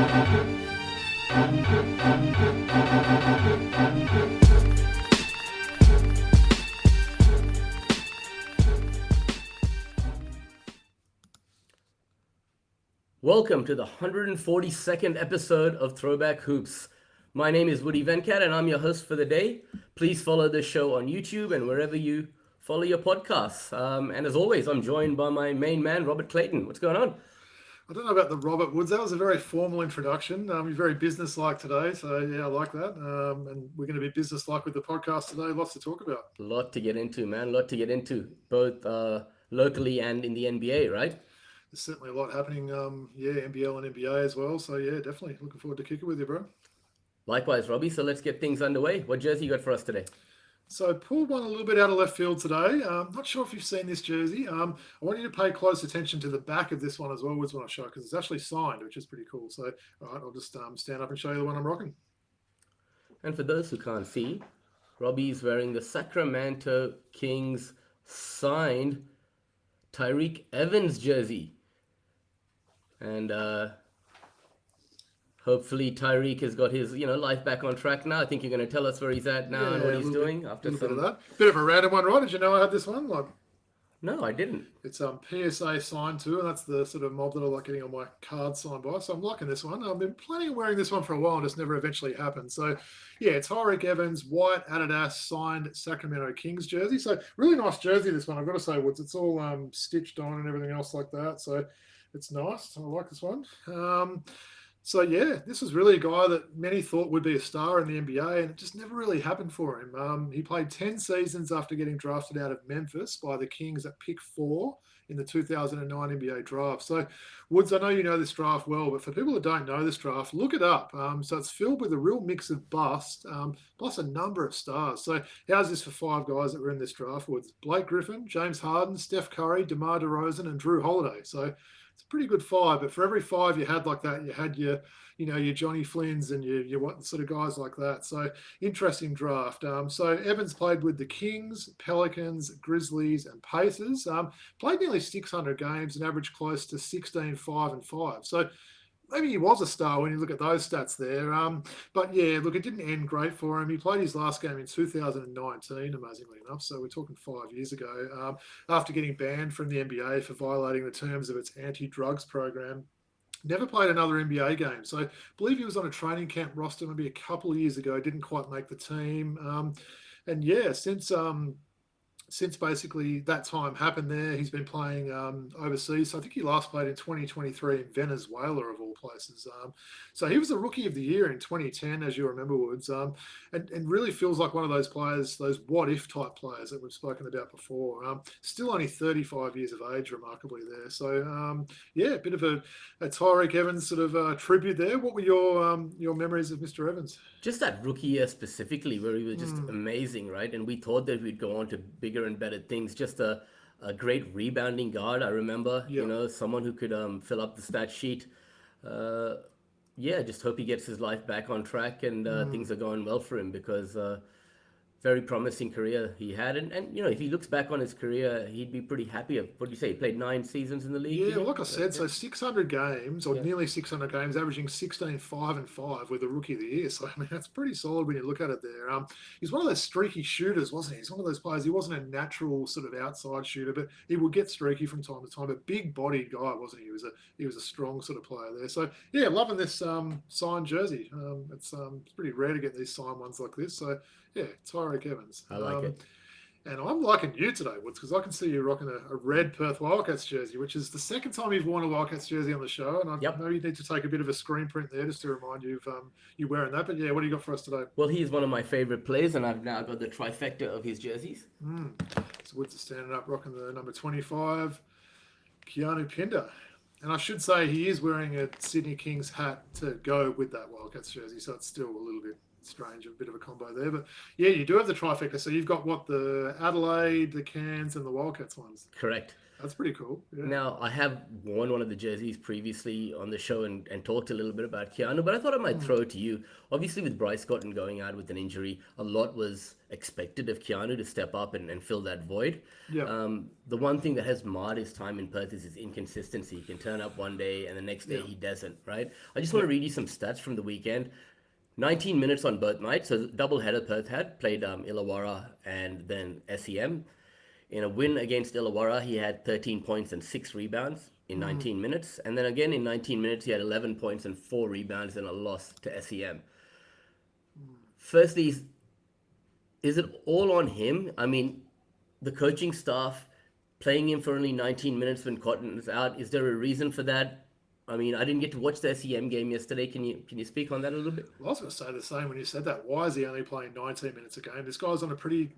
Welcome to the 142nd episode of Throwback Hoops. My name is Woody Venkat and I'm your host for the day. Please follow this show on YouTube and wherever you follow your podcasts. And as always, I'm joined by my main man, Robert Clayton. What's going on? I don't know about the Robert Woods. That was a very formal introduction. You're very business-like today, so yeah, I like that. And we're going to be business-like with the podcast today. Lots to talk about. A lot to get into, man. A lot to get into, both locally and in the NBA, right? There's certainly a lot happening, NBL and NBA as well. So yeah, definitely looking forward to kicking with you, bro. Likewise, Robbie. So let's get things underway. What jersey you got for us today? So pulled one a little bit out of left field today. Not sure if you've seen this jersey. I want you to pay close attention to the back of this one as well, Woods, when I show, because it's actually signed, which is pretty cool. So, all right, I'll just stand up and show you the one I'm rocking. And for those who can't see, Robbie's wearing the Sacramento Kings signed Tyreke Evans jersey. And hopefully Tyreke has got his, life back on track now. I think you're going to tell us where he's at now and what he's doing after some. Bit of a random one, right? Did you know I had this one? No, I didn't. It's PSA signed too, and that's the sort of mob that I like getting on my card signed by. So I'm liking this one. I've been planning on wearing this one for a while, and it's never eventually happened. So yeah, it's Tyreke Evans, white Adidas signed Sacramento Kings jersey. So really nice jersey, this one. I've got to say, Woods, it's all stitched on and everything else like that. So it's nice. I like this one. So, yeah, this was really a guy that many thought would be a star in the NBA, and it just never really happened for him. He played 10 seasons after getting drafted out of Memphis by the Kings at pick 4 in the 2009 NBA draft. So, Woods, I know you know this draft well, but for people that don't know this draft, look it up. So it's filled with a real mix of bust, plus a number of stars. So how's this for 5 guys that were in this draft, Woods? Blake Griffin, James Harden, Steph Curry, DeMar DeRozan, and Drew Holiday. So it's a pretty good 5, but for every 5 you had like that, you had your Johnny Flynn's and your what sort of guys like that. So interesting draft. So Evans played with the Kings, Pelicans, Grizzlies, and Pacers. Played nearly 600 games and averaged close to 16, 5, and 5. So maybe he was a star when you look at those stats there. But yeah, look, it didn't end great for him. He played his last game in 2019, amazingly enough. So we're talking 5 years ago, after getting banned from the NBA for violating the terms of its anti-drugs program. Never played another NBA game. So I believe he was on a training camp roster maybe a couple of years ago. Didn't quite make the team. And yeah, since basically that time happened there, he's been playing overseas. So I think he last played in 2023 in Venezuela, of all places. So he was the Rookie of the Year in 2010, as you remember, Woods, and really feels like one of those players, those what-if type players that we've spoken about before. Still only 35 years of age, remarkably there. So, yeah, a bit of a Tyreke Evans sort of tribute there. What were your memories of Mr. Evans? Just that rookie year specifically, where he was just amazing, right? And we thought that we'd go on to bigger and better things. Just a great rebounding guard, I remember. Yep. Someone who could fill up the stat sheet. Just hope he gets his life back on track and things are going well for him, because very promising career he had. And if he looks back on his career, he'd be pretty happy. What do you say? He played 9 seasons in the league? Yeah, like I said, so 600 games, or nearly 600 games, averaging 16, 5, and 5 with the Rookie of the Year. So, I mean, that's pretty solid when you look at it there. He's one of those streaky shooters, wasn't he? He's one of those players. He wasn't a natural sort of outside shooter, but he would get streaky from time to time. A big-bodied guy, wasn't he? He was a strong sort of player there. So, yeah, loving this signed jersey. It's pretty rare to get these signed ones like this. So, yeah, Tyreke Evans. I like it. And I'm liking you today, Woods, because I can see you rocking a red Perth Wildcats jersey, which is the second time you've worn a Wildcats jersey on the show. And I know you need to take a bit of a screen print there just to remind you of you wearing that. But yeah, what do you got for us today? Well, he's one of my favorite players, and I've now got the trifecta of his jerseys. So Woods is standing up, rocking the number 25, Keanu Pinder. And I should say he is wearing a Sydney Kings hat to go with that Wildcats jersey, so it's still a little bit strange, a bit of a combo there. But yeah, you do have the trifecta. So you've got what, the Adelaide, the Cairns, and the Wildcats ones. Correct. That's pretty cool. Yeah. Now, I have worn one of the jerseys previously on the show and talked a little bit about Keanu, but I thought I might throw it to you. Obviously, with Bryce Cotton going out with an injury, a lot was expected of Keanu to step up and fill that void. Yeah. The one thing that has marred his time in Perth is his inconsistency. He can turn up one day and the next day he doesn't, right? I just want to read you some stats from the weekend. 19 minutes on both nights, so double-header Perth had, played Illawarra and then SEM. In a win against Illawarra, he had 13 points and 6 rebounds in 19 minutes. And then again in 19 minutes, he had 11 points and 4 rebounds in a loss to SEM. Firstly, is it all on him? I mean, the coaching staff playing him for only 19 minutes when Cotton is out, is there a reason for that? I mean, I didn't get to watch the SEM game yesterday. Can you speak on that a little bit? Well, I was going to say the same when you said that. Why is he only playing 19 minutes a game? This guy's on a pretty,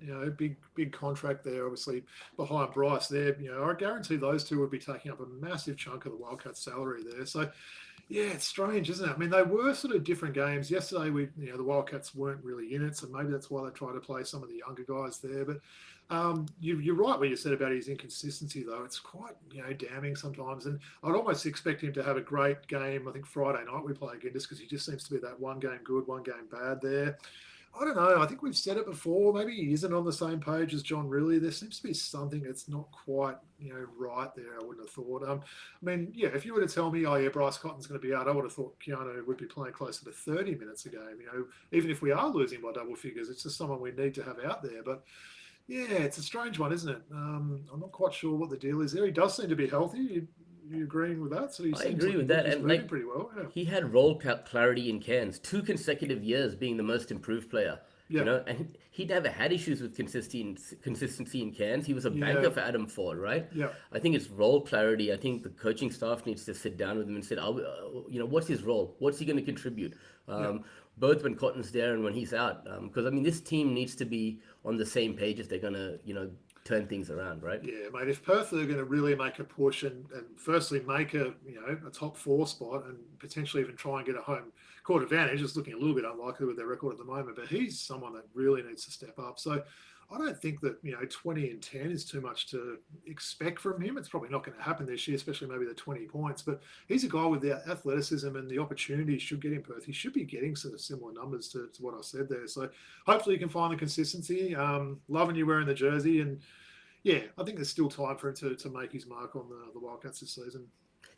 big contract there, obviously behind Bryce there. I guarantee those two would be taking up a massive chunk of the Wildcats' salary there. So, yeah, it's strange, isn't it? I mean, they were sort of different games. Yesterday, the Wildcats weren't really in it, so maybe that's why they tried to play some of the younger guys there. But you're right what you said about his inconsistency, though. It's quite, damning sometimes. And I'd almost expect him to have a great game. I think Friday night we play again, just because he just seems to be that one game good, one game bad there. I don't know. I think we've said it before. Maybe he isn't on the same page as John Riley. There seems to be something that's not quite, right there. I wouldn't have thought. If you were to tell me, oh yeah, Bryce Cotton's going to be out, I would have thought Keanu would be playing closer to 30 minutes a game. Even if we are losing by double figures, it's just someone we need to have out there. But yeah, it's a strange one, isn't it? I'm not quite sure what the deal is there. He does seem to be healthy. You agreeing with that? So I agree with that, and moving pretty well. Yeah. He had role clarity in Cairns, 2 consecutive years being the most improved player. Yeah. And he never had issues with consistency in Cairns. He was a banker for Adam Ford, right? Yeah. I think it's role clarity. I think the coaching staff needs to sit down with him and say, what's his role? What's he going to contribute? Both when Cotton's there and when he's out. Because this team needs to be on the same page if they're going to, turn things around, right? Yeah, mate. If Perth are going to really make a push and firstly make a top 4 spot and potentially even try and get a home court advantage, it's looking a little bit unlikely with their record at the moment. But he's someone that really needs to step up. So I don't think that 20 and 10 is too much to expect from him. It's probably not going to happen this year, especially maybe the 20 points. But he's a guy with the athleticism and the opportunity should get in Perth. He should be getting sort of similar numbers to what I said there. So hopefully you can find the consistency. Loving you wearing the jersey, and yeah, I think there's still time for him to make his mark on the Wildcats this season.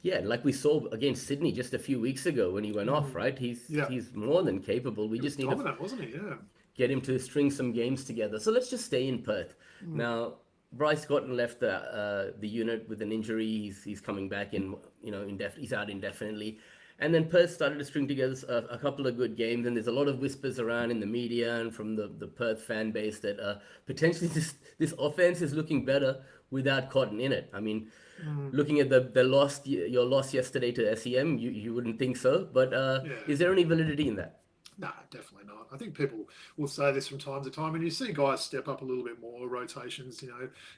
Yeah, like we saw against Sydney just a few weeks ago when he went off, right? He's more than capable. We just need dominant, wasn't he? Yeah. Get him to string some games together. So let's just stay in Perth. Now, Bryce Cotton left the unit with an injury. He's coming back in, he's out indefinitely. And then Perth started to string together a couple of good games. And there's a lot of whispers around in the media and from the Perth fan base that potentially this offense is looking better without Cotton in it. I mean, looking at your loss yesterday to SEM, you wouldn't think so. But is there any validity in that? No, definitely not. I think people will say this from time to time, and you see guys step up a little bit more, rotations,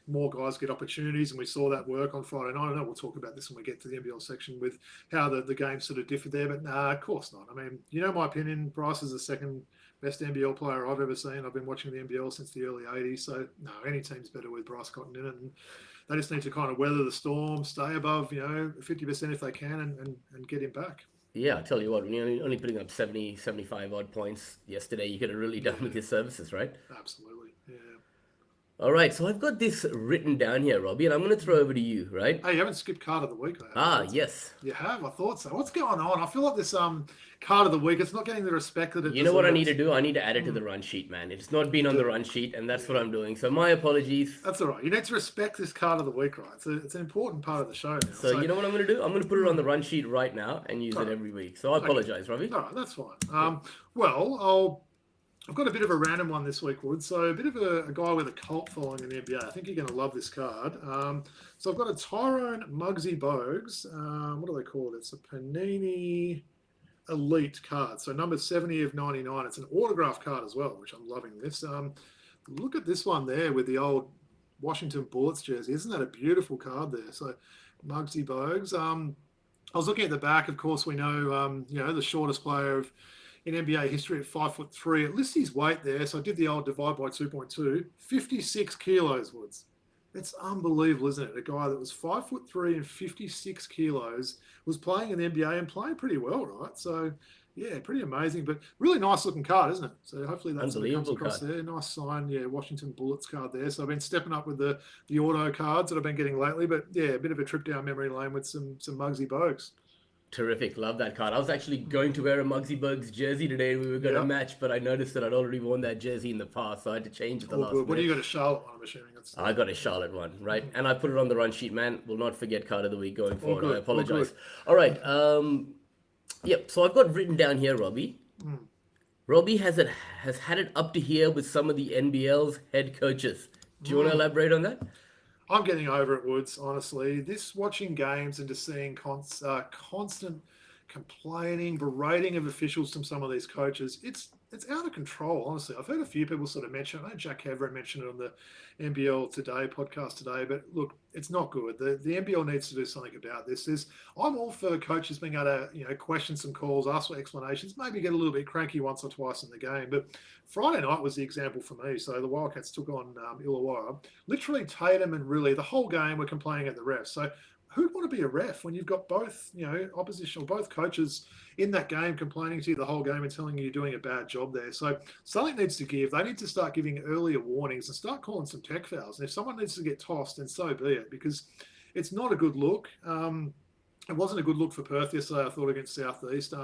more guys get opportunities, and we saw that work on Friday night. I know we'll talk about this when we get to the NBL section with how the game sort of differed there, but nah, of course not. I mean, my opinion, Bryce is the second best NBL player I've ever seen. I've been watching the NBL since the early 80s, so no, any team's better with Bryce Cotton in it, and they just need to kind of weather the storm, stay above, 50% if they can, and get him back. Yeah, I tell you what, when you're only putting up 70, 75 odd points yesterday, you could have really done with your services, right? Absolutely, yeah. All right, so I've got this written down here, Robbie, and I'm going to throw over to you, right? Hey, you haven't skipped card of the week, though. Yes. You have? I thought so. What's going on? I feel like this card of the week, it's not getting the respect that it deserves. You know what I need to do? I need to add it to the run sheet, man. It's not been on the run sheet, and that's what I'm doing. So my apologies. That's all right. You need to respect this card of the week, right? It's an important part of the show now. So you know what I'm going to do? I'm going to put it on the run sheet right now and use it every week. So I apologize, Robbie. All right, that's fine. I've got a bit of a random one this week, Wood. So a bit of a guy with a cult following in the NBA. I think you're going to love this card. So I've got a Tyrone Muggsy Bogues. What do they call it? It's a Panini Elite card. So number 70 of 99. It's an autograph card as well, which I'm loving this. Look at this one there with the old Washington Bullets jersey. Isn't that a beautiful card there? So Muggsy Bogues. I was looking at the back. Of course, we know, the shortest player of in NBA history at 5'3". It lists his weight there, so I did the old divide by 2.2. 56 kilos, Woods. It's unbelievable, isn't it? A guy that was 5'3" and 56 kilos was playing in the NBA and playing pretty well, right? So, yeah, pretty amazing, but really nice looking card, isn't it? So hopefully that sort of comes across there. Nice sign, yeah, Washington Bullets card there. So I've been stepping up with the auto cards that I've been getting lately, but yeah, a bit of a trip down memory lane with some Muggsy Bogues. Terrific, love that card. I was actually going to wear a Muggsy Bogues jersey today and we were going to match, but I noticed that I'd already worn that jersey in the past, so I had to change it the last minute. What do you got, a Charlotte one, I'm assuming? I got a Charlotte one, right? And I put it on the run sheet, man. Will not forget card of the week going forward. I apologize. All right. Yep, so I've got written down here, Robbie. Robbie has had it up to here with some of the NBL's head coaches. Do you want to elaborate on that? I'm getting over it, Woods, honestly. This watching games and just seeing constant complaining, berating of officials from some of these coaches, it's out of control, honestly. I've heard a few people sort of mention it. I know Jack Heverin mentioned it on the NBL Today podcast today, but look, it's not good. The NBL needs to do something about this. I'm all for coaches being able to, question some calls, ask for explanations, maybe get a little bit cranky once or twice in the game. But Friday night was the example for me. So the Wildcats took on Illawarra. Literally Tatum and really the whole game were complaining at the refs. So who'd want to be a ref when you've got both, opposition or both coaches in that game complaining to you the whole game and telling you you're doing a bad job there? So something needs to give. They need to start giving earlier warnings and start calling some tech fouls. And if someone needs to get tossed, then so be it, because it's not a good look. It wasn't a good look for Perth yesterday, I thought, against Southeast.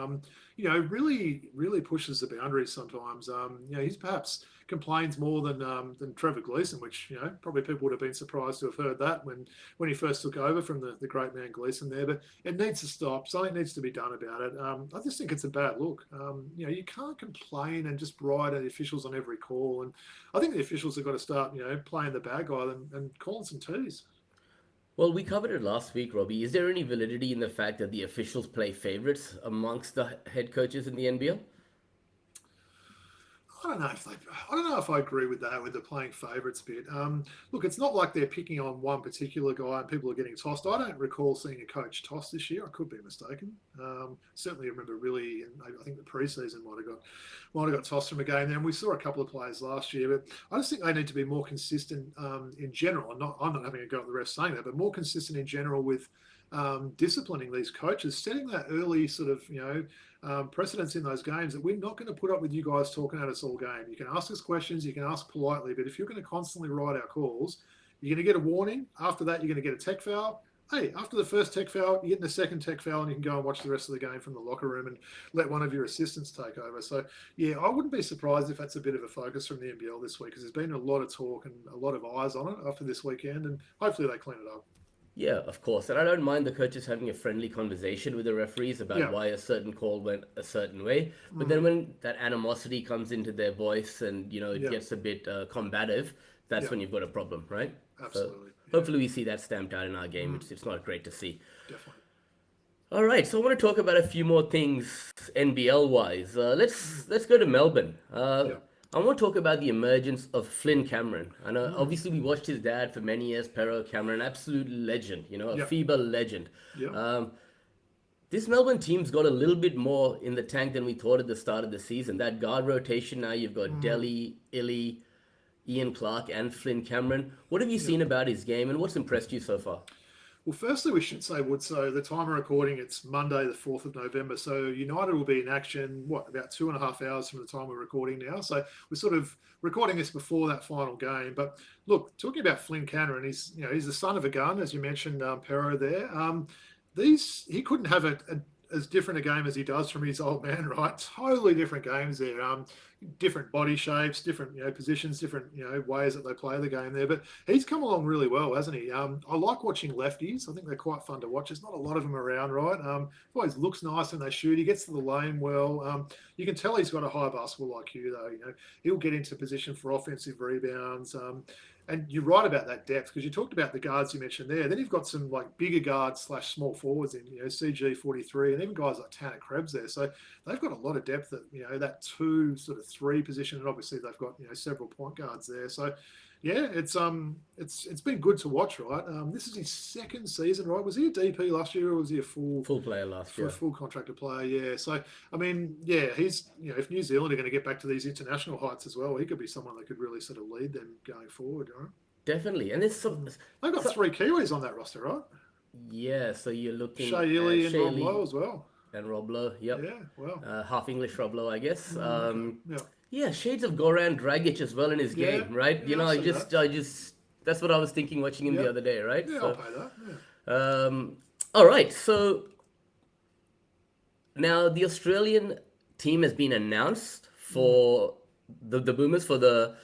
Really, really pushes the boundaries sometimes. He perhaps complains more than Trevor Gleeson, which, probably people would have been surprised to have heard that when he first took over from the great man Gleeson there. But it needs to stop. Something needs to be done about it. I just think it's a bad look. You can't complain and just ride at the officials on every call. And I think the officials have got to start, playing the bad guy and calling some T's. Well, we covered it last week, Robbie. Is there any validity in the fact that the officials play favorites amongst the head coaches in the NBL? I don't know if I agree with that, with the playing favourites bit. Look, it's not like they're picking on one particular guy and people are getting tossed. I don't recall seeing a coach tossed this year. I could be mistaken. Certainly, I remember really, I think the preseason might have got tossed from a game there. And we saw a couple of players last year, but I just think they need to be more consistent in general. I'm not having a go at the refs saying that, but more consistent in general with disciplining these coaches, setting that early sort of, precedence in those games that we're not going to put up with you guys talking at us all game. You can ask us questions, you can ask politely, but if you're going to constantly ride our calls, you're going to get a warning. After that, you're going to get a tech foul. Hey, after the first tech foul, you're getting a second tech foul and you can go and watch the rest of the game from the locker room and let one of your assistants take over. So, yeah, I wouldn't be surprised if that's a bit of a focus from the NBL this week, because there's been a lot of talk and a lot of eyes on it after this weekend, and hopefully they clean it up. Yeah, of course. And I don't mind the coaches having a friendly conversation with the referees about why a certain call went a certain way. But then when that animosity comes into their voice and, it gets a bit combative, that's when you've got a problem, right? Absolutely. So hopefully we see that stamped out in our game. It's not great to see. Definitely. All right, so I want to talk about a few more things NBL-wise. Let's go to Melbourne. I want to talk about the emergence of Flynn Cameron. And obviously we watched his dad for many years, Pero Cameron, absolute legend, a FIBA legend. This Melbourne team's got a little bit more in the tank than we thought at the start of the season. That guard rotation now, you've got Delhi, Illy, Ian Clark, and Flynn Cameron. What have you seen about his game, and what's impressed you so far? Well, firstly, we should say, Wood, so the time of recording, it's Monday, the 4th of November. So United will be in action, about 2.5 hours from the time we're recording now. So we're sort of recording this before that final game. But look, talking about Flynn Cameron, he's the son of a gun, as you mentioned, Pero there. He couldn't have as different a game as he does from his old man, right? Totally different games there. Different body shapes, different positions, different ways that they play the game there. But he's come along really well, hasn't he? I like watching lefties. I think they're quite fun to watch. There's not a lot of them around, right? Always looks nice when they shoot. He gets to the lane well. You can tell he's got a high basketball IQ though. He'll get into position for offensive rebounds. And you're right about that depth, because you talked about the guards you mentioned there. Then you've got some bigger guards / small forwards in, CG 43, and even guys like Tanner Krebs there. So they've got a lot of depth at, that 2 sort of 3 position, and obviously they've got, several point guards there. So Yeah, it's been good to watch, right? This is his second season, right? Was he a DP last year, or was he a Full player last year. full contracted player? Yeah. So I mean, yeah, he's if New Zealand are going to get back to these international heights as well, he could be someone that could really sort of lead them going forward, right? Definitely. And there's some, They've got so, three Kiwis on that roster, right? yeah, so you're looking Shea at Ili and Rob Shaylee Lowe as well. and Rob Lowe. Yep. Yeah, well, Half English Rob Lowe, I guess. okay, yeah, Yeah, shades of Goran Dragic as well in his yeah, game, right? You yeah. know, I see that. I just, that's what I was thinking watching him Yeah, the other day, right? yeah, I'll So, pay that. Yeah. all right. So now the Australian team has been announced for the Boomers for the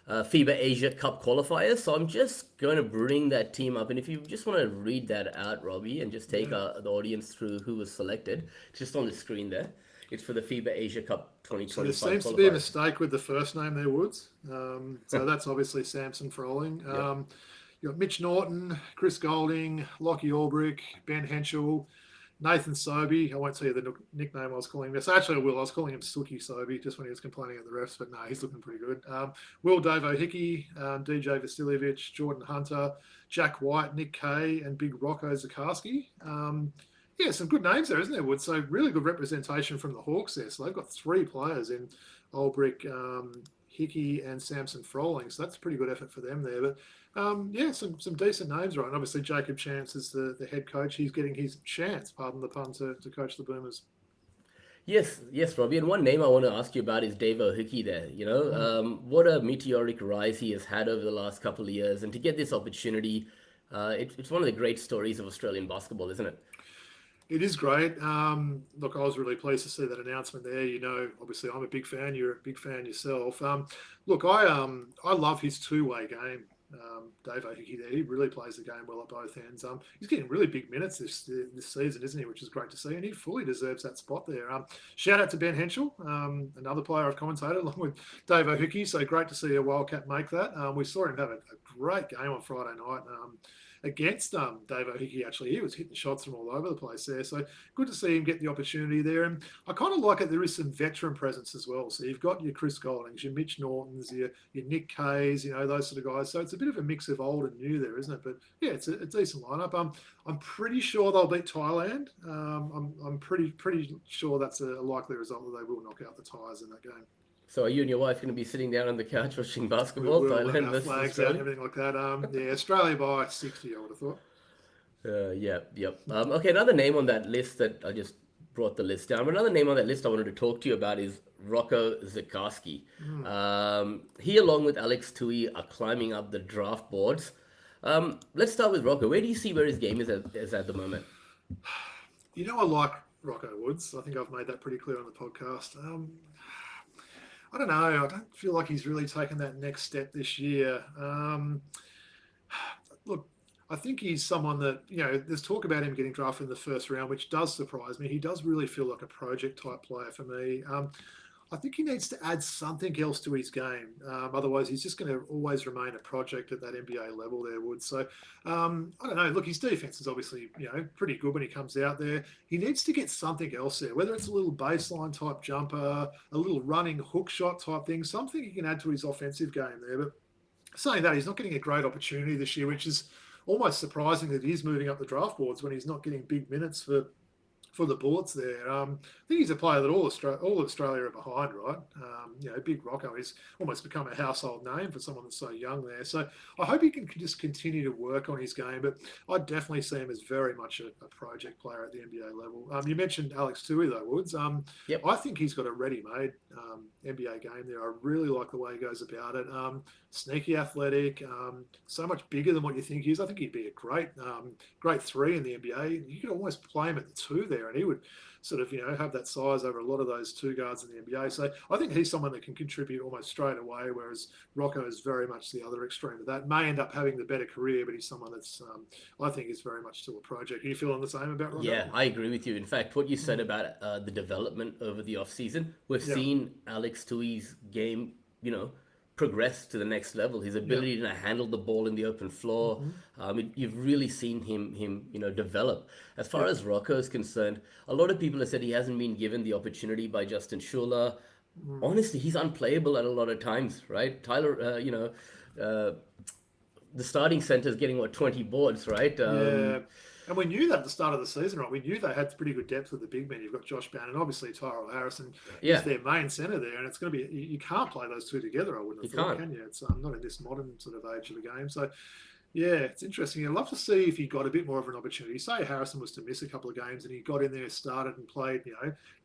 FIBA Asia Cup qualifiers. So I'm just going to bring that team up, and if you just want to read that out, Robbie, and just take Yeah. the audience through who was selected, just on the screen there. It's for the FIBA Asia Cup So there 2025 seems to be a qualifiers. mistake with the first name there, Woods. So that's obviously Samson Froling. Yep. You've got Mitch Norton, Chris Golding, Lockie Albrick, Ben Henschel, Nathan Sobey. I won't tell you the nickname I was calling him. So actually, I will. I was calling him Sookie Sobey just when he was complaining at the refs, but no, he's looking pretty good. Will Davo Hickey, DJ Vasiljevic, Jordan Hunter, Jack White, Nick Kay, and Big Rocco Zakarski. Yeah, some good names there, isn't there, Wood? So really good representation from the Hawks there. So they've got three players in Olbrick, Hickey, and Samson Froling. So that's a pretty good effort for them there. But yeah, some decent names, right? And obviously Jacob Chance is the head coach. He's getting his chance, pardon the pun, to coach the Boomers. Yes, Robbie. And one name I want to ask you about is Dave O'Hickey there. You know, what a meteoric rise he has had over the last couple of years. And to get this opportunity, it's one of the great stories of Australian basketball, isn't it? It is great. Look, I was really pleased to see that announcement there. You know, obviously I'm a big fan. You're a big fan yourself. Look, I love his two-way game. Dave O'Hickey there, he really plays the game well at both ends. He's getting really big minutes this season, isn't he? Which is great to see, and he fully deserves that spot there. Shout out to Ben Henschel, another player I've commentated along with Dave O'Hickey. So great to see a Wildcat make that. We saw him have a great game on Friday night. Against Dave O'Hickey, actually. He was hitting shots from all over the place there. So good to see him get the opportunity there. And I kind of like it. There is some veteran presence as well. So you've got your Chris Goldings, your Mitch Nortons, your Nick Kays, you know, those sort of guys. So it's a bit of a mix of old and new there, isn't it? But yeah, it's a decent lineup. I'm pretty sure they'll beat Thailand. I'm pretty sure that's a likely result that they will knock out the Tigers in that game. So are you and your wife going to be sitting down on the couch watching basketball? We'll Thailand our versus flags out and Australia? everything like that. Yeah, Australia by 60, I would have thought. Yep. Okay, another name on that list that I just brought the list down. Another name on that list I wanted to talk to you about is Rocco Zakarski. He, along with Alex Tui, are climbing up the draft boards. Let's start with Rocco. Where do you see where his game is at the moment? You know, I like Rocco Woods. I think I've made that pretty clear on the podcast. I don't know. I don't feel like he's really taken that next step this year. Look, I think he's someone that, you know, there's talk about him getting drafted in the first round, which does surprise me. He does really feel like a project type player for me. I think he needs to add something else to his game. Otherwise, he's just going to always remain a project at that NBA level there, Wood. So, I don't know. Look, his defense is obviously, you know, pretty good when he comes out there. He needs to get something else there, whether it's a little baseline type jumper, a little running hook shot type thing, something he can add to his offensive game there. But saying that, he's not getting a great opportunity this year, which is almost surprising that he's moving up the draft boards when he's not getting big minutes for the Bullets there. I think he's a player that all Australia are behind, right? You know, Big Rocco has almost become a household name for someone that's so young there. So I hope he can just continue to work on his game, but I definitely see him as very much a project player at the NBA level. You mentioned Alex Tui, though, Woods. Yep. I think he's got a ready-made NBA game there. I really like the way he goes about it. Sneaky athletic, so much bigger than what you think he is. I think he'd be a great three in the NBA. You could almost play him at the two there, and he would sort of, you know, have that size over a lot of those two guards in the NBA. So I think he's someone that can contribute almost straight away, whereas Rocco is very much the other extreme of that. May end up having the better career, but he's someone that's, I think, is very much still a project. Are you feeling the same about Rocco? Yeah, I agree with you. In fact, what you said about the development over the offseason, we've seen Alex Tui's game, you know, progress to the next level. His ability to handle the ball in the open floor, you've really seen him, you know, develop. As far as Rocco is concerned, a lot of people have said he hasn't been given the opportunity by Justin Schuller. Honestly, he's unplayable at a lot of times, right? Tyler, you know, the starting center is getting what 20 boards, right? Yeah. And we knew that at the start of the season, right? We knew they had pretty good depth with the big men. You've got Josh Bannon, obviously Tyrell Harrison is Yeah, their main centre there, and it's going to be you can't play those two together. I wouldn't you have thought, can't. can you? It's not in this modern sort of age of the game. So yeah, it's interesting. I'd love to see if he got a bit more of an opportunity. Say Harrison was to miss a couple of games and he got in there, started and played,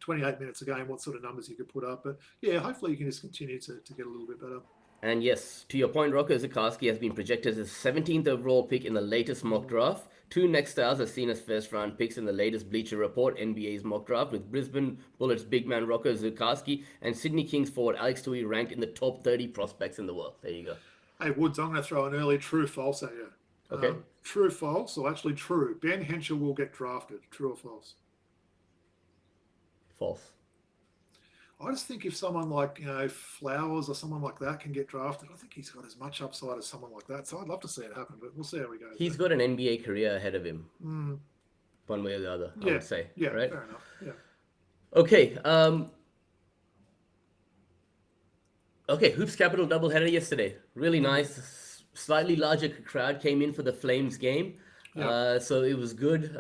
28 minutes a game, what sort of numbers he could put up. But yeah, hopefully he can just continue to get a little bit better. And yes, to your point, Rocco Zikarsky has been projected as the 17th overall pick in the latest mock draft. Two next stars are seen as first round picks in the latest Bleacher Report NBA's mock draft, with Brisbane Bullets big man Rocco Zikarsky and Sydney Kings forward Alex Tui ranked in the top 30 prospects in the world. There you go. Hey, Woods, I'm going to throw an early true false at you. Okay. True false, or actually true. Ben Henschel will get drafted. True or false? False. I just think if someone like Flowers or someone like that can get drafted, I think he's got as much upside as someone like that. So I'd love to see it happen, but we'll see how we go. He's got an NBA career ahead of him, one way or the other. I would say. Yeah, right. fair enough. Yeah. Okay. Okay. Hoops Capital doubleheader yesterday. Really nice. Slightly larger crowd came in for the Flames game, so it was good.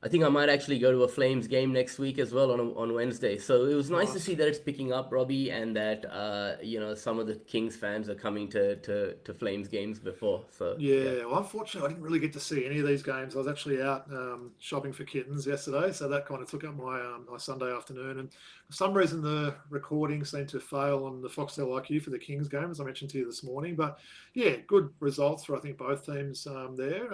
I think I might actually go to a Flames game next week as well on Wednesday. So it was nice to see that it's picking up, Robbie, and that some of the Kings fans are coming to Flames games before. So yeah, well, unfortunately, I didn't really get to see any of these games. I was actually out shopping for kittens yesterday, so that kind of took up my Sunday afternoon. And for some reason, the recording seemed to fail on the Foxtel IQ for the Kings game, as I mentioned to you this morning. But yeah, good results for I think both teams there.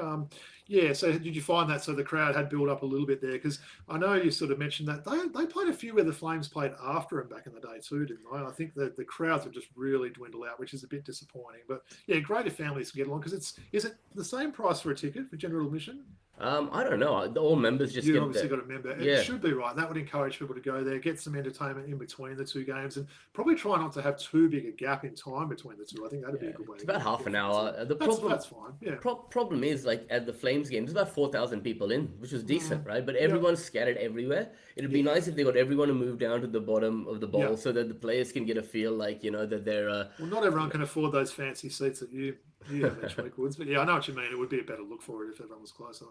Yeah, so did you find that? So the crowd had built up a little bit there, because I know you sort of mentioned that they played a few where the Flames played after them back in the day too, didn't they? I think that the crowds have just really dwindled out, which is a bit disappointing. But yeah, great if families can get along, because is it the same price for a ticket for general admission? I don't know. All members just You get obviously got a member. It should be right. That would encourage people to go there, get some entertainment in between the two games, and probably try not to have too big a gap in time between the two. I think that'd be a good way. It's about half an hour. That's fine. Yeah. Problem is, like at the Flames games, there's about 4,000 people in, which was decent, right? But everyone's scattered everywhere. It'd be nice if they got everyone to move down to the bottom of the bowl so that the players can get a feel like that they're. Well, not everyone can afford those fancy seats that you have each week, Woods. But yeah, I know what you mean. It would be a better look for it if everyone was closer.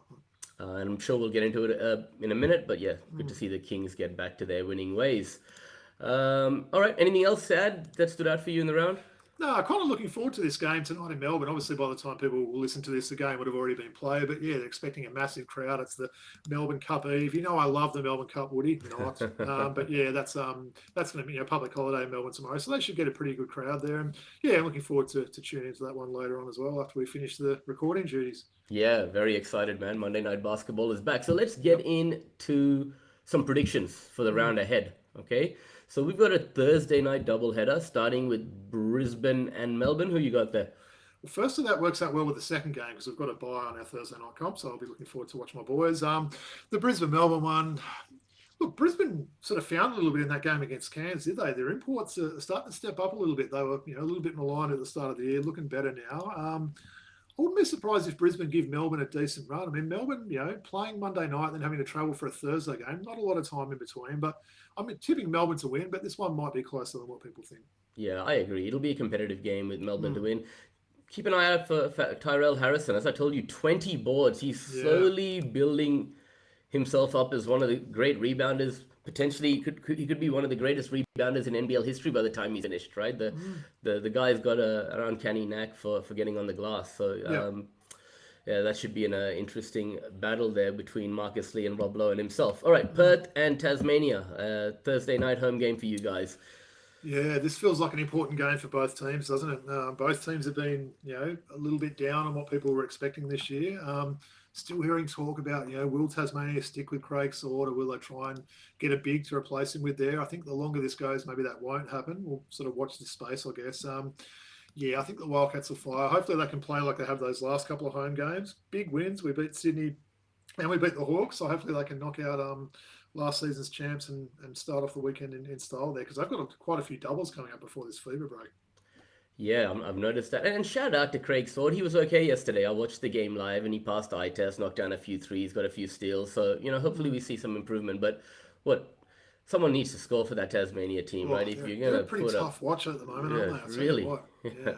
And I'm sure we'll get into it in a minute, but yeah, good to see the Kings get back to their winning ways. All right, anything else sad that stood out for you in the round? No, I'm kind of looking forward to this game tonight in Melbourne. Obviously, by the time people will listen to this, the game would have already been played. But yeah, they're expecting a massive crowd. It's the Melbourne Cup Eve. I love the Melbourne Cup, Woody. Not, but yeah, that's going to be a public holiday in Melbourne tomorrow, so they should get a pretty good crowd there. And yeah, I'm looking forward to tuning into that one later on as well after we finish the recording duties. Yeah, very excited, man. Monday Night Basketball is back. So let's get into some predictions for the round ahead, okay? So we've got a Thursday night doubleheader starting with Brisbane and Melbourne. Who you got there? Well, first of that works out well with the second game, because we've got a bye on our Thursday night comp, so I'll be looking forward to watch my boys. The Brisbane-Melbourne one, look, Brisbane sort of found a little bit in that game against Cairns, did they? Their imports are starting to step up a little bit. They were a little bit maligned at the start of the year, looking better now. I wouldn't be surprised if Brisbane give Melbourne a decent run. I mean, Melbourne, playing Monday night, then having to travel for a Thursday game, not a lot of time in between. But I'm tipping Melbourne to win, but this one might be closer than what people think. Yeah, I agree. It'll be a competitive game with Melbourne to win. Keep an eye out for Tyrell Harrison. As I told you, 20 boards. He's slowly building himself up as one of the great rebounders. Potentially, he could be one of the greatest rebounders in NBL history by the time he's finished, right? The guy's got an uncanny knack for getting on the glass. So, yeah, that should be an interesting battle there between Marcus Lee and Rob Lowe and himself. All right, Perth and Tasmania. Thursday night home game for you guys. Yeah, this feels like an important game for both teams, doesn't it? Both teams have been, a little bit down on what people were expecting this year. Still hearing talk about, will Tasmania stick with Craig Sword, or will they try and get a big to replace him with there? I think the longer this goes, maybe that won't happen. We'll sort of watch this space, I guess. Yeah, I think the Wildcats will fire. Hopefully they can play like they have those last couple of home games. Big wins. We beat Sydney and we beat the Hawks. So hopefully they can knock out last season's champs and start off the weekend in style there, because they've got quite a few doubles coming up before this fever break. Yeah, I've noticed that. And shout out to Craig Sword. He was okay yesterday. I watched the game live and he passed the eye test, knocked down a few threes, got a few steals. So, hopefully we see some improvement. But someone needs to score for that Tasmania team, right? If you're going to pretty tough watch at the moment, aren't they? Really? Yeah.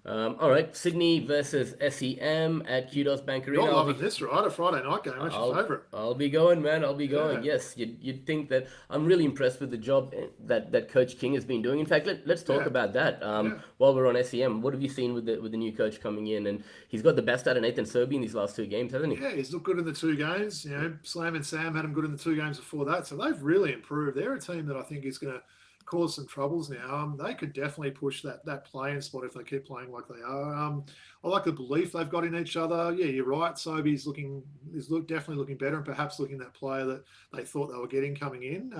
All right, Sydney versus SEM at Kudos Bank Arena. You're loving this, right? A Friday night game. What's your favourite? I'll be going, man. I'll be going. Yeah, Yes, you'd think that I'm really impressed with the job that Coach King has been doing. In fact, let's talk yeah, about that. yeah. While we're on SEM, what have you seen with the new coach coming in? And he's got the best out of Nathan Serby in these last two games, hasn't he? Yeah, he's looked good in the two games. Slam and Sam had him good in the two games before that. So they've really improved. They're a team that I think is going to cause some troubles now. They could definitely push that play-in spot if they keep playing like they are. I like the belief they've got in each other. Yeah, you're right. Sobe's definitely looking better and perhaps looking that player that they thought they were getting coming in.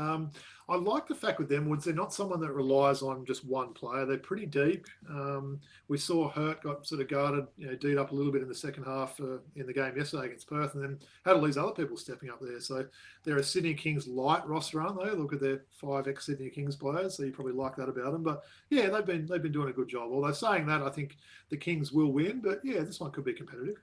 I like the fact with them, Woods, they're not someone that relies on just one player. They're pretty deep. We saw Hurt got sort of guarded, D'd up a little bit in the second half in the game yesterday against Perth, and then had all these other people stepping up there. So they're a Sydney Kings light roster, aren't they? Look at their 5 ex-Sydney Kings players, so you probably like that about them. But yeah, they've been doing a good job. Although saying that, I think the Kings will win. But yeah, this one could be competitive.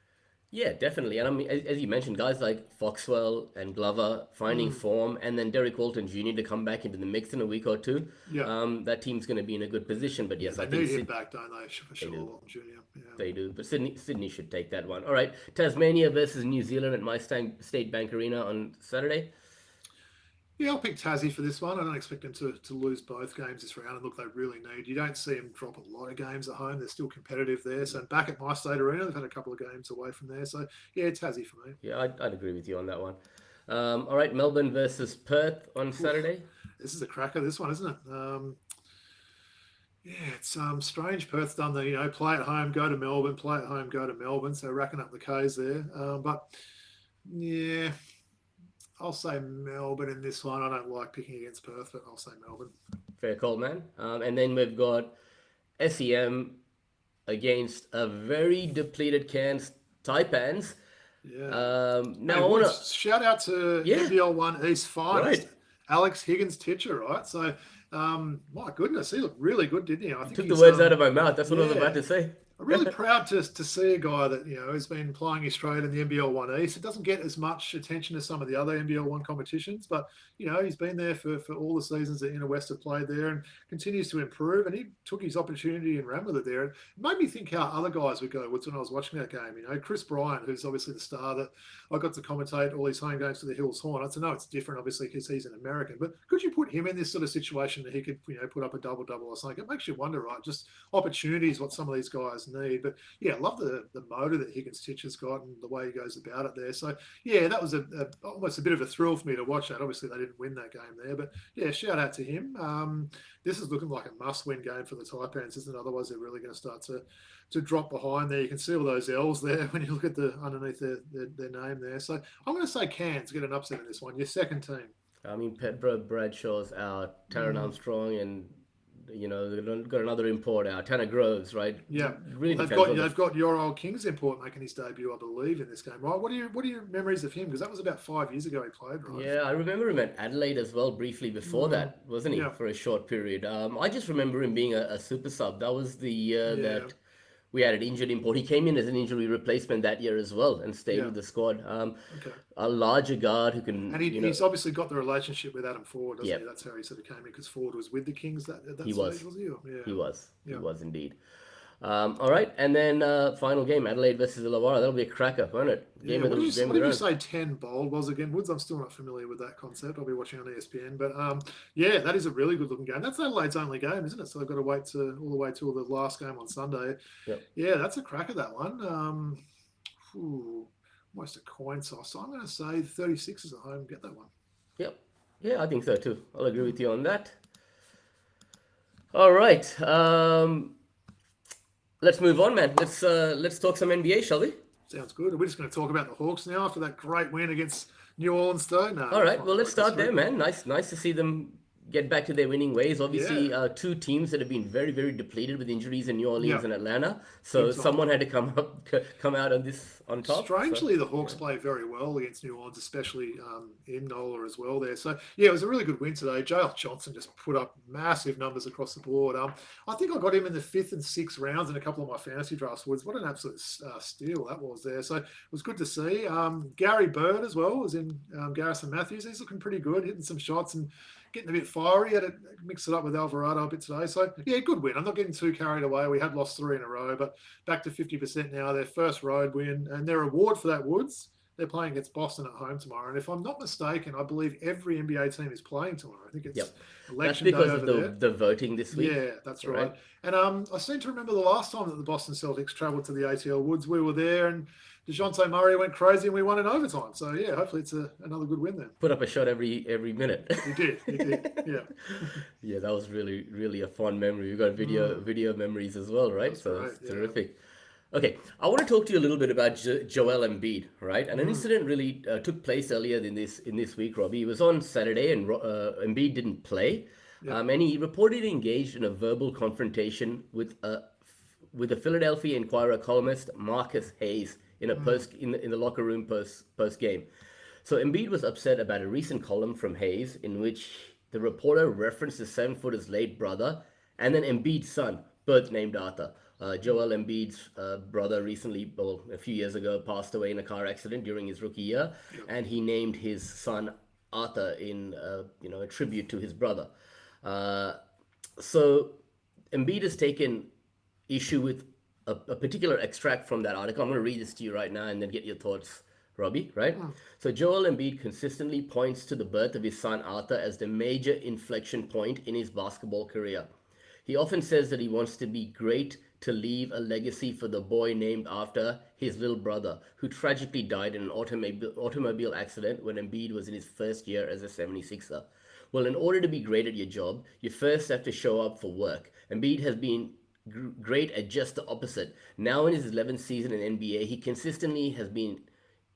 Yeah, definitely. And I mean, as you mentioned, guys like Foxwell and Glover finding Mm, form, and then Derek Walton Jr. to come back into the mix in a week or two. yeah, That team's going to be in a good position. But yeah, yes, I they think need him back, don't they? For They sure, do. Walton Junior. Yeah. They do. But Sydney should take that one. All right, Tasmania versus New Zealand at My State Bank Arena on Saturday. Yeah, I'll pick Tassie for this one. I don't expect them to lose both games this round. And look, they really need. You don't see them drop a lot of games at home. They're still competitive there. So back at My State Arena, they've had a couple of games away from there. So yeah, Tassie for me. Yeah, I'd agree with you on that one. All right, Melbourne versus Perth on Oof, Saturday. this is a cracker. This one, isn't it? Yeah, it's strange. Perth's done the play at home, go to Melbourne, play at home, go to Melbourne. So racking up the K's there. But yeah, I'll say Melbourne in this one. I don't like picking against Perth, but I'll say Melbourne. Fair call, man. And then we've got SEM against a very depleted Cairns Taipans. Yeah. Hey, Now I want to, Woods, shout out to yeah, NBL One East finest, right. Alex Higgins Titcher, right? So, my goodness, he looked really good, didn't he? I think Took the he's words out of my mouth. That's what I was yeah, about to say. I'm really proud to see a guy that has been playing his trade in the NBL One East. It doesn't get as much attention as some of the other NBL One competitions, but he's been there for all the seasons that Inner West have played there and continues to improve. And he took his opportunity and ran with it there. It made me think how other guys would go. What's when I was watching that game? Chris Bryant, who's obviously the star that I got to commentate all these home games for the Hills Hornets. I know it's different, obviously, because he's an American, but could you put him in this sort of situation that he could put up a double or something? It makes you wonder, right? Just opportunities, what some of these guys need, but yeah, I love the motor that Higgins Titch has got and the way he goes about it there. So yeah, that was almost a bit of a thrill for me to watch that. Obviously, they didn't win that game there, but yeah, shout out to him. This is looking like a must-win game for the Taipans, isn't it? Otherwise, they're really going to start to drop behind there. You can see all those L's there when you look at the underneath their name there. So I'm going to say Cairns get an upset in this one. Your second team. I mean, Pedro Bradshaw's out, Taron Mm. Armstrong, and they've got another import out, Tanner Groves, right? Yeah, Really well, depends on they've got your old Kings import making his debut, I believe, in this game, right? What are your memories of him? Because that was about 5 years ago he played, right? Yeah, I remember him at Adelaide as well, briefly before Mm, that, wasn't he? yeah, For a short period. I just remember him being a super sub. That was the year yeah, that we had an injured import. He came in as an injury replacement that year as well and stayed yeah. with the squad. Okay. A larger guard who can, And he's obviously got the relationship with Adam Ford, doesn't he? yep, That's how he sort of came in because Ford was with the Kings at he that stage, was. was he? Or- He Yeah, was. He yeah. was indeed. All right, and then final game, Adelaide versus Illawarra. That'll be a cracker, won't it? Yeah, Game what of the did you round. say 10 bold was again, Woods? I'm still not familiar with that concept. I'll be watching on ESPN. But yeah, that is a really good looking game. That's Adelaide's only game, isn't it? So they've got to wait all the way till the last game on Sunday. Yep. Yeah, that's a cracker, that one. Almost a coin toss. So I'm going to say 36 is at home. Get that one. Yep. Yeah, I think so too. I'll agree with you on that. All right. Let's move on, man. Let's talk some NBA, shall we? Sounds good. We're just going to talk about the Hawks now after that great win against New Orleans, though. No, All we're right. fine Well, let's like this start there, week. man. Nice to see them get back to their winning ways. Obviously, Yeah, two teams that have been very, very depleted with injuries in New Orleans yeah, and Atlanta. big So time. someone had to come out on top. So Strangely, the Hawks yeah, play very well against New Orleans, especially in NOLA as well there. So, yeah, it was a really good win today. J.L. Johnson just put up massive numbers across the board. I think I got him in the 5th and 6th rounds in a couple of my fantasy drafts. Woods. What an absolute steal that was there. So, it was good to see. Gary Bird as well was in Garrison Matthews. He's looking pretty good, hitting some shots and getting a bit fiery. Had to mix it up with Alvarado a bit today. So, yeah, good win. I'm not getting too carried away. We had lost 3 in a row, but back to 50% now. Their first road win. And their reward for that, Woods, they're playing against Boston at home tomorrow. And if I'm not mistaken, I believe every NBA team is playing tomorrow. I think it's election day over there. The voting this week. Yeah, that's right. And I seem to remember the last time that the Boston Celtics travelled to the ATL Woods, we were there and DeJounte Murray went crazy and we won in overtime. So, yeah, hopefully it's another good win then. Put up a shot every minute. He did, yeah. Yeah, that was really, really a fun memory. We got video memories as well, right? That's so right, it's terrific. Okay, I want to talk to you a little bit about Joel Embiid, right? And an incident really took place earlier in this week, Robbie. It was on Saturday, and Embiid didn't play, and he reportedly engaged in a verbal confrontation with the Philadelphia Inquirer columnist Marcus Hayes in a in the locker room post game. So Embiid was upset about a recent column from Hayes in which the reporter referenced his 7-footer's late brother and then Embiid's son, both named Arthur. Joel Embiid's brother recently, a few years ago, passed away in a car accident during his rookie year, and he named his son Arthur in a tribute to his brother. So Embiid has taken issue with a particular extract from that article. I'm going to read this to you right now and then get your thoughts, Robbie, right? So Joel Embiid consistently points to the birth of his son Arthur as the major inflection point in his basketball career. He often says that he wants to be great to leave a legacy for the boy named after his little brother, who tragically died in an automobile accident when Embiid was in his first year as a 76er. Well, in order to be great at your job, you first have to show up for work. Embiid has been great at just the opposite. Now in his 11th season in NBA, he consistently has been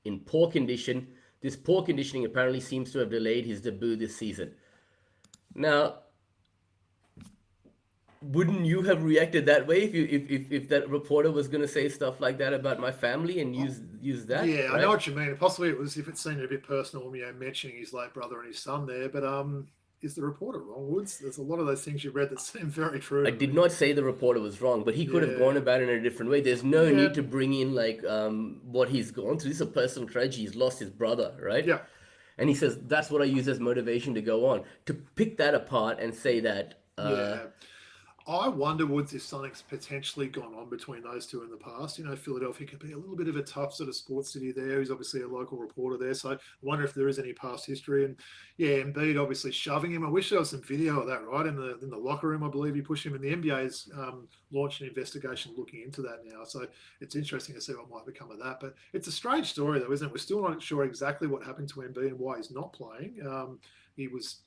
in poor condition. This poor conditioning apparently seems to have delayed his debut this season. Now, wouldn't you have reacted that way if that reporter was going to say stuff like that about my family and use that? Yeah, right? I know what you mean. Possibly it was if it seemed a bit personal, mentioning his late brother and his son there. But is the reporter wrong, Woods? There's a lot of those things you read that seem very true. I did not say the reporter was wrong, but he could have gone about it in a different way. There's no need to bring in what he's gone through. This is a personal tragedy. He's lost his brother, right? Yeah. And he says that's what I use as motivation to go on. To pick that apart and say that. I wonder, Woods, if something's potentially gone on between those two in the past. Philadelphia could be a little bit of a tough sort of sports city there. He's obviously a local reporter there. So I wonder if there is any past history. And yeah, Embiid obviously shoving him. I wish there was some video of that, right? In the locker room, I believe he pushed him. And the NBA's launched an investigation looking into that now. So it's interesting to see what might become of that. But it's a strange story, though, isn't it? We're still not sure exactly what happened to Embiid and why he's not playing. He was,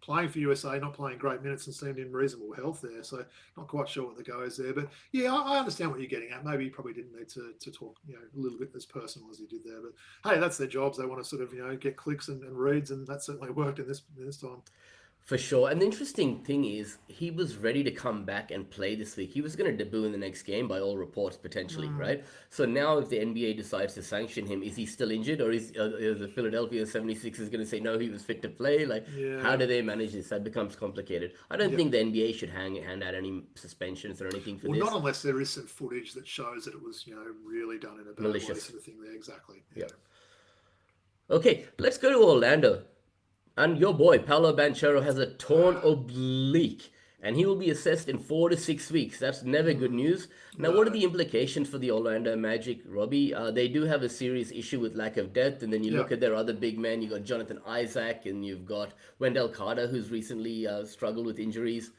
playing for USA, not playing great minutes and seemed in reasonable health there. So not quite sure what the go is there. But yeah, I understand what you're getting at. Maybe he probably didn't need to talk, a little bit as personal as he did there. But hey, that's their jobs. They want to sort of, get clicks and reads, and that certainly worked in this time. For sure. And the interesting thing is he was ready to come back and play this week. He was going to debut in the next game by all reports, potentially, right? So now if the NBA decides to sanction him, is he still injured, or is the Philadelphia 76ers going to say, no, he was fit to play? How do they manage this? That becomes complicated. I don't think the NBA should hand out any suspensions or anything for this. Well, not unless there is some footage that shows that it was, really done in a bad way sort of thing there. Exactly. Yeah. Okay, let's go to Orlando. And your boy, Paolo Banchero, has a torn oblique, and he will be assessed in 4 to 6 weeks. That's never good news. Now, what are the implications for the Orlando Magic, Robbie? They do have a serious issue with lack of depth, and then you look at their other big men. You've got Jonathan Isaac, and you've got Wendell Carter, who's recently struggled with injuries.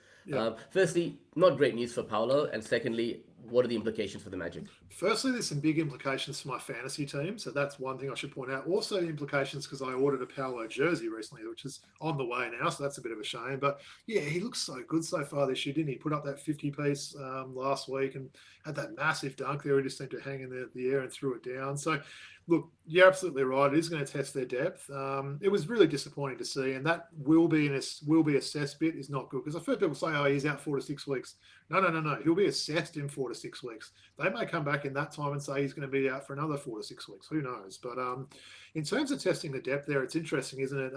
Firstly, not great news for Paolo, and secondly, what are the implications for the Magic? Firstly, there's some big implications for my fantasy team. So that's one thing I should point out. Also, the implications because I ordered a Paolo jersey recently, which is on the way now. So that's a bit of a shame. But yeah, he looks so good so far this year, didn't he? Put up that 50-piece last week and had that massive dunk there. He just seemed to hang in the air and threw it down. So look, you're absolutely right. It is going to test their depth. It was really disappointing to see, and that will be assessed bit is not good because I've heard people say, "Oh, he's out 4 to 6 weeks." No. He'll be assessed in 4 to 6 weeks. They may come back in that time and say he's going to be out for another 4 to 6 weeks. Who knows? But in terms of testing the depth there, it's interesting, isn't it?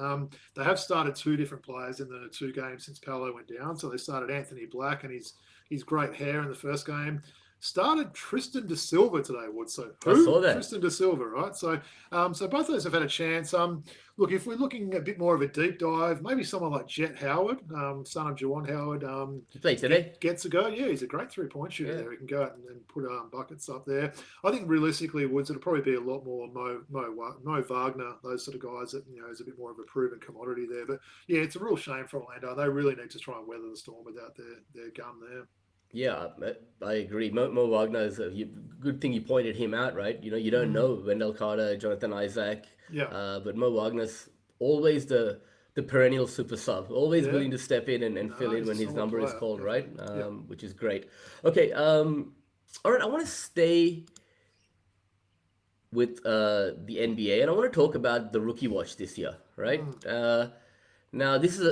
They have started 2 different players in the 2 games since Paolo went down. So they started Anthony Black and his great hair in the first game. started Tristan De Silva today, Wood. So I saw that. Tristan De Silva, right? So so both of those have had a chance. Look, if we're looking a bit more of a deep dive, maybe someone like Jet Howard, son of Juwan Howard, He played today. gets a go. Yeah, he's a great 3-point shooter there. He can go out and put buckets up there. I think realistically, Woods, it'll probably be a lot more Mo Wagner, those sort of guys that, is a bit more of a proven commodity there. But yeah, it's a real shame for Orlando. They really need to try and weather the storm without their gun there. Yeah, I agree. Mo Wagner is a good thing you pointed him out, right? You don't know Wendell Carter, Jonathan Isaac, Yeah. but Mo Wagner's always the perennial super sub, always willing to step in and fill in when his number is called, right? Which is great. Okay, all right, I want to stay with the NBA, and I want to talk about the rookie watch this year, right? Now, this is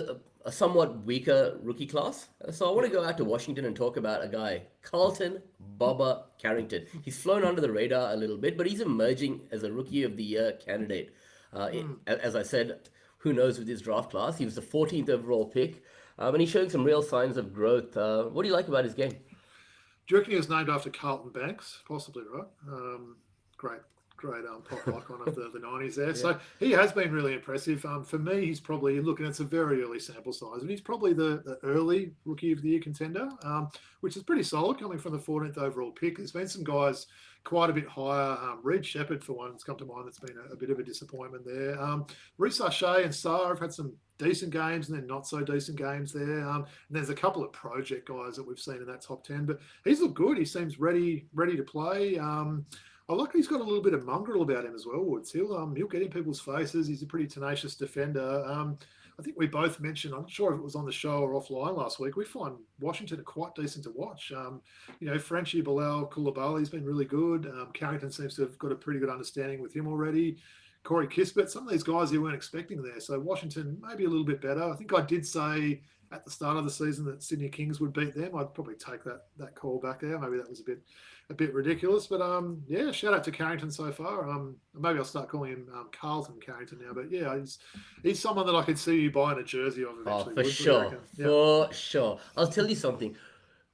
a somewhat weaker rookie class, so I want to go out to Washington and talk about a guy, Carlton Bubba Carrington. He's flown under the radar a little bit, but he's emerging as a Rookie of the Year candidate. As I said, who knows with his draft class? He was the 14th overall pick, and he's showing some real signs of growth. What do you like about his game? Do you reckon he was named after Carlton Banks? Possibly, right? Great pop icon of the 90s there. So he has been really impressive. For me, he's probably, looking, it's a very early sample size, but he's probably the early Rookie of the Year contender, which is pretty solid coming from the 14th overall pick. There's been some guys quite a bit higher. Reed Shepherd, for one, has come to mind. That's been a bit of a disappointment there. Reece Shea and Sarr have had some decent games and then not so decent games there. And there's a couple of project guys that we've seen in that top 10, but he's looked good. He seems ready to play. I like he's got a little bit of mongrel about him as well, Woods. He'll get in people's faces. He's a pretty tenacious defender. I think we both mentioned, I'm not sure if it was on the show or offline last week, we find Washington quite decent to watch. Frenchie Bilal Koulibaly's been really good. Carrington seems to have got a pretty good understanding with him already. Corey Kispert, some of these guys you weren't expecting there. So Washington maybe a little bit better. I think I did say at the start of the season that Sydney Kings would beat them. I'd probably take that call back there. Maybe that was a bit ridiculous, but shout out to Carrington so far. Maybe I'll start calling him Carlton Carrington now, but yeah, he's someone that I could see you buying a jersey of eventually. For sure. I'll tell you something.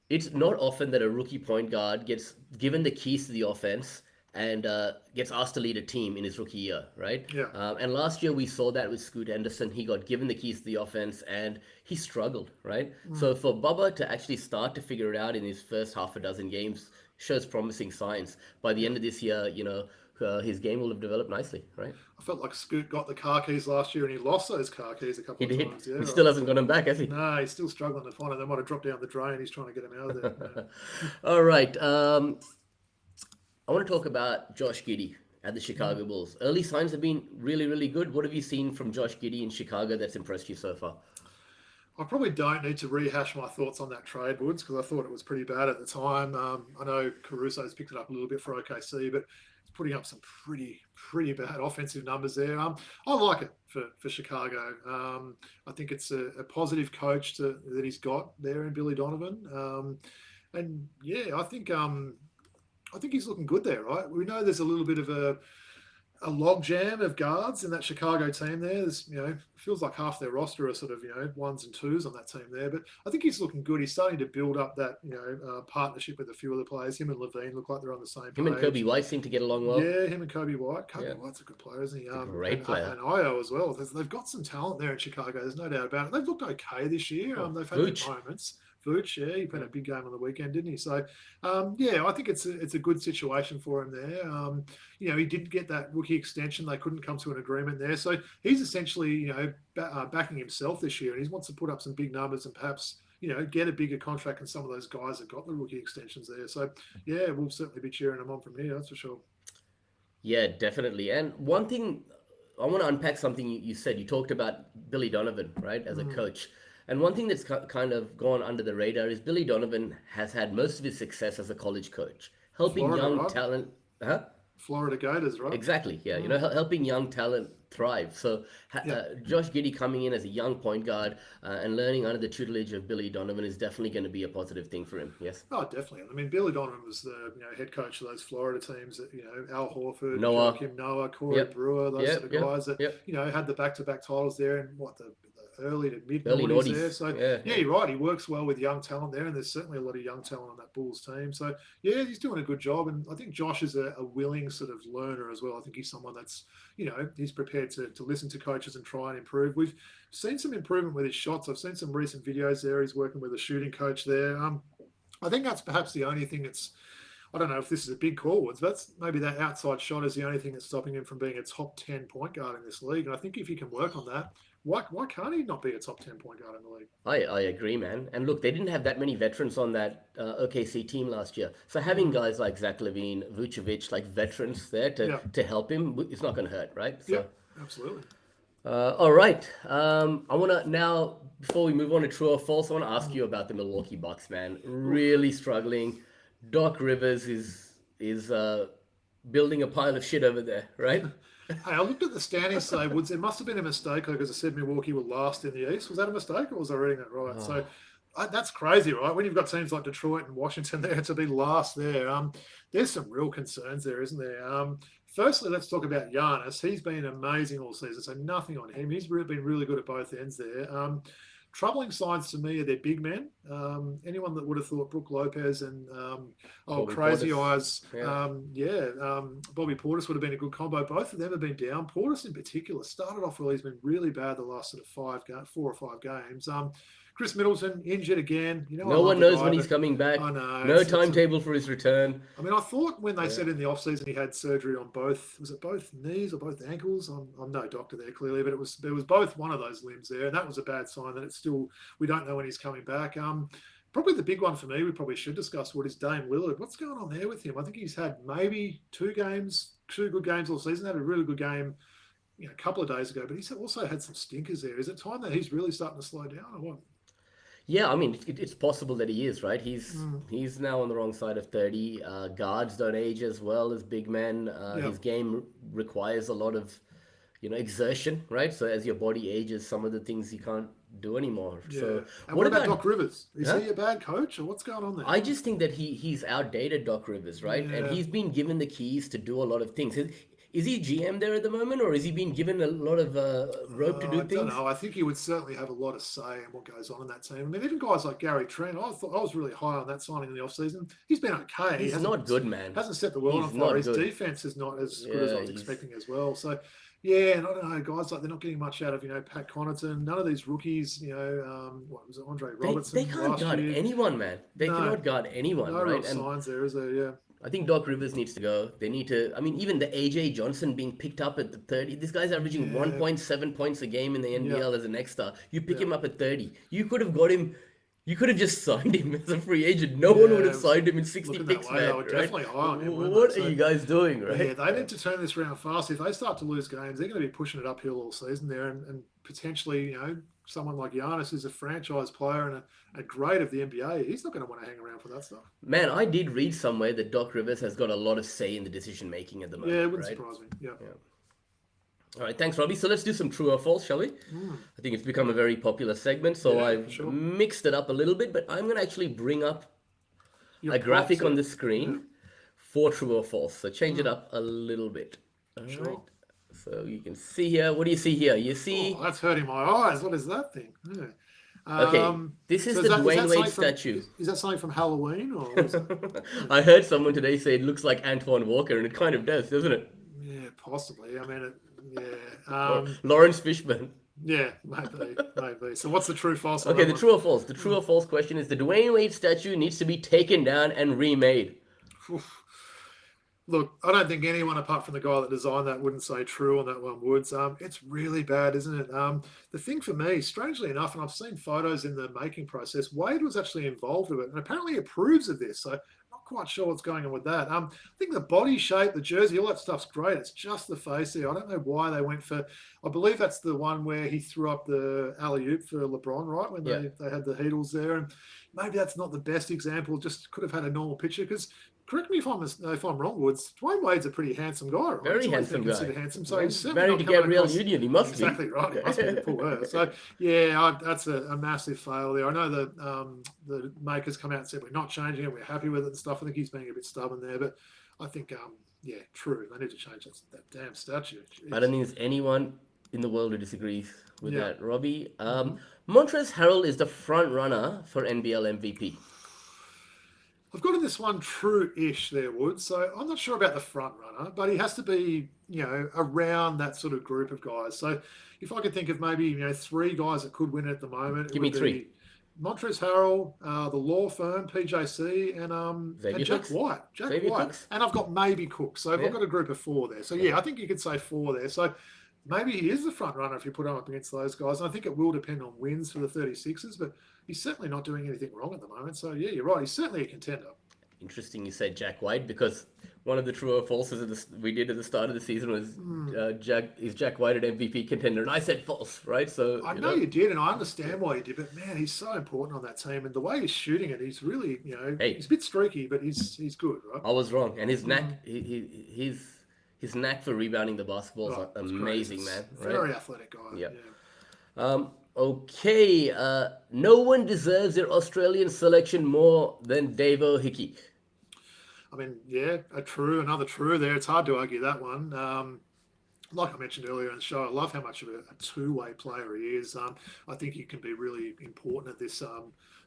It's not often that a rookie point guard gets given the keys to the offense and gets asked to lead a team in his rookie year, right? Yeah. And last year we saw that with Scoot Henderson. He got given the keys to the offense and he struggled, right? So for Bubba to actually start to figure it out in his first half a dozen games shows promising signs. By the end of this year, his game will have developed nicely, right? I felt like Scoot got the car keys last year and he lost those car keys a couple of times. Yeah, he still hasn't got them back, has he? No, he's still struggling to find them. They might have dropped down the drain. He's trying to get them out of there. All right. I want to talk about Josh Giddey at the Chicago Bulls. Early signs have been really, really good. What have you seen from Josh Giddey in Chicago that's impressed you so far? I probably don't need to rehash my thoughts on that trade, Woods, because I thought it was pretty bad at the time. I know Caruso's picked it up a little bit for OKC, but it's putting up some pretty bad offensive numbers there. I like it for Chicago. I think it's a positive coach that he's got there in Billy Donovan. And yeah, I think he's looking good there, right? We know there's a little bit of a log jam of guards in that Chicago team there. There's, feels like half their roster are sort of, ones and twos on that team there. But I think he's looking good. He's starting to build up that, partnership with a few other players. Him and Levine look like they're on the same page. Him and Kobe White seem to get along well. Yeah, him and Kobe White. Kobe White's a good player, isn't he? Great player. And Io as well. They've got some talent there in Chicago. There's no doubt about it. They've looked okay this year. They've had their moments. Vooch, yeah, he played a big game on the weekend, didn't he? So, I think it's a good situation for him there. He did get that rookie extension. They couldn't come to an agreement there. So he's essentially, backing himself this year, and he wants to put up some big numbers and perhaps, get a bigger contract than some of those guys that got the rookie extensions there. So, yeah, we'll certainly be cheering him on from here, that's for sure. Yeah, definitely. And one thing, I want to unpack something you said. You talked about Billy Donovan, right, as a coach. And one thing that's kind of gone under the radar is Billy Donovan has had most of his success as a college coach, helping young talent. Florida Gators, right? Exactly, yeah. Helping young talent thrive. So Josh Giddey coming in as a young point guard and learning under the tutelage of Billy Donovan is definitely going to be a positive thing for him. Yes. Oh, definitely. I mean, Billy Donovan was the head coach of those Florida teams that Al Horford, Noah, Corey Brewer, those sort of guys that had the back-to-back titles there in the early to mid Early noughties noughties. there. So Yeah. you're right. He works well with young talent there, and there's certainly a lot of young talent on that Bulls team. So yeah, he's doing a good job, and I think Josh is a willing sort of learner as well. I think he's someone that's, he's prepared to listen to coaches and try and improve. We've seen some improvement with his shots. I've seen some recent videos there. He's working with a shooting coach there. I think that's perhaps the only thing that's, I don't know if this is a big call, but that's maybe that outside shot is the only thing that's stopping him from being a top 10 point guard in this league. And I think if he can work on that, why can't he not be a top 10 point guard in the league? I agree, man. And look, they didn't have that many veterans on that OKC team last year. So having guys like Zach LaVine, Vucevic, like veterans there to help him, it's not going to hurt, right? So, absolutely. All right. I want to now, before we move on to true or false, I want to ask you about the Milwaukee Bucks, man. Really struggling. Doc Rivers is building a pile of shit over there, right? Hey, I looked at the standings today, Woods. It must have been a mistake because I said Milwaukee were last in the East. Was that a mistake, or was I reading that right? So that's crazy, right? When you've got teams like Detroit and Washington there to be last there, there's some real concerns there, isn't there? Firstly, let's talk about Giannis. He's been amazing all season, so nothing on him. He's been really good at both ends there. Troubling signs to me are their big men. Anyone that would have thought Brook Lopez and Crazy Portis. Eyes, Bobby Portis would have been a good combo. Both of them have been down. Portis in particular started off well. He's been really bad the last sort of 4 or 5 games. Chris Middleton injured again. No one knows when he's coming back. I know. No timetable for his return. I mean, I thought when they said in the offseason he had surgery on both knees or both ankles? I'm no doctor there clearly, but it was both one of those limbs there, and that was a bad sign that we don't know when he's coming back. Probably the big one for me, we probably should discuss what is Dame Lillard. What's going on there with him? I think he's had maybe 2 good games all season. Had a really good game, a couple of days ago, but he's also had some stinkers there. Is it time that he's really starting to slow down or what? Yeah, I mean, it's possible that he is, right? He's now on the wrong side of 30. Guards don't age as well as big men. His game requires a lot of, exertion, right? So as your body ages, some of the things you can't do anymore. Yeah. So and what about Doc Rivers? Is he a bad coach or what's going on there? I just think that he's outdated Doc Rivers, right? Yeah. And he's been given the keys to do a lot of things. Is he GM there at the moment, or is he being given a lot of rope to do things? I don't know. I think he would certainly have a lot of say in what goes on in that team. I mean, even guys like Gary Trent, I was really high on that signing in the offseason. He's been okay. He's not good, man. Hasn't set the world on fire. His defense is not as good as I was expecting as well. So, yeah, and I don't know, guys like they're not getting much out of Pat Connaughton. None of these rookies, what was it, Andre Robertson? They can't guard anyone, man. They cannot guard anyone, no right? real signs there, is there? Yeah. I think Doc Rivers needs to go. They need to. I mean, even the AJ Johnson being picked up at the 30. This guy's averaging 1.7 points a game in the NBL as an extra. You pick him up at 30. You could have got him. You could have just signed him as a free agent. No one would have signed him in 60 picks, man. They were definitely high on him. What are you guys doing, right? Yeah, they need to turn this around fast. If they start to lose games, they're going to be pushing it uphill all season there, and potentially, someone like Giannis is a franchise player and a great of the NBA. He's not going to want to hang around for that stuff. Man, I did read somewhere that Doc Rivers has got a lot of say in the decision making at the moment. Yeah, it wouldn't surprise me. Yeah. All right, thanks, Robbie. So let's do some true or false, shall we? I think it's become a very popular segment, so I've mixed it up a little bit, but I'm going to actually bring up a graphic on the screen for true or false. So change it up a little bit. All right. So you can see here. What do you see here? You see... Oh, that's hurting my eyes. What is that thing? Yeah. Okay, this is the Dwayne Wade statue. Is that something from Halloween? Or I heard someone today say it looks like Antoine Walker, and it kind of does, doesn't it? Yeah, possibly. I mean, Lawrence Fishburne. Yeah, maybe. So what's the true false? Okay, the true or false. The true or false question is the Dwayne Wade statue needs to be taken down and remade. Look, I don't think anyone apart from the guy that designed that wouldn't say true on that one, Woods. It's really bad, isn't it? The thing for me, strangely enough, and I've seen photos in the making process, Wade was actually involved with it and apparently approves of this. So not quite sure what's going on with that. I think the body shape, the jersey, all that stuff's great. It's just the face there. I don't know why they went for, I believe that's the one where he threw up the alley-oop for LeBron, right? When they had the Heatles there. And maybe that's not the best example, just could have had a normal picture because correct me if I'm wrong, Woods. Dwayne Wade's a pretty handsome guy, right? Very handsome guy. Handsome, so he's married to Gabrielle Union. He must be. Exactly right. He must be the poor her. So yeah, that's a massive fail there. I know that the makers come out and said we're not changing it. We're happy with it and stuff. I think he's being a bit stubborn there, but I think true. They need to change that damn statue. Jeez. I don't think there's anyone in the world who disagrees with Yeah. that, Robbie. Montrezl Harrell is the front runner for NBL MVP. I've got in this one true-ish there, Wood. So I'm not sure about the front runner, but he has to be, around that sort of group of guys. So if I could think of maybe, 3 guys that could win it at the moment, Give me 3. Montrezl Harrell, the law firm, PJC, and Jack White. Cooks. And I've got maybe Cooks. So I've got a group of 4 there. So yeah, I think you could say 4 there. So maybe he is the front runner if you put him up against those guys. And I think it will depend on wins for the 36ers, but he's certainly not doing anything wrong at the moment. So yeah, you're right. He's certainly a contender. Interesting you said Jack White, because one of the true or falses we did at the start of the season was Jack White an MVP contender, and I said false, right? So I know you did, and I understand why you did, but man, he's so important on that team, and the way he's shooting it, he's really, he's a bit streaky, but he's good, right? I was wrong, and his knack, his knack for rebounding the basketball is amazing, man. Right? Very athletic guy. Yeah. Okay. No one deserves their Australian selection more than Davo Hickey. I mean, yeah, another true there. It's hard to argue that one. Like I mentioned earlier in the show, I love how much of a two-way player he is. I think he can be really important at this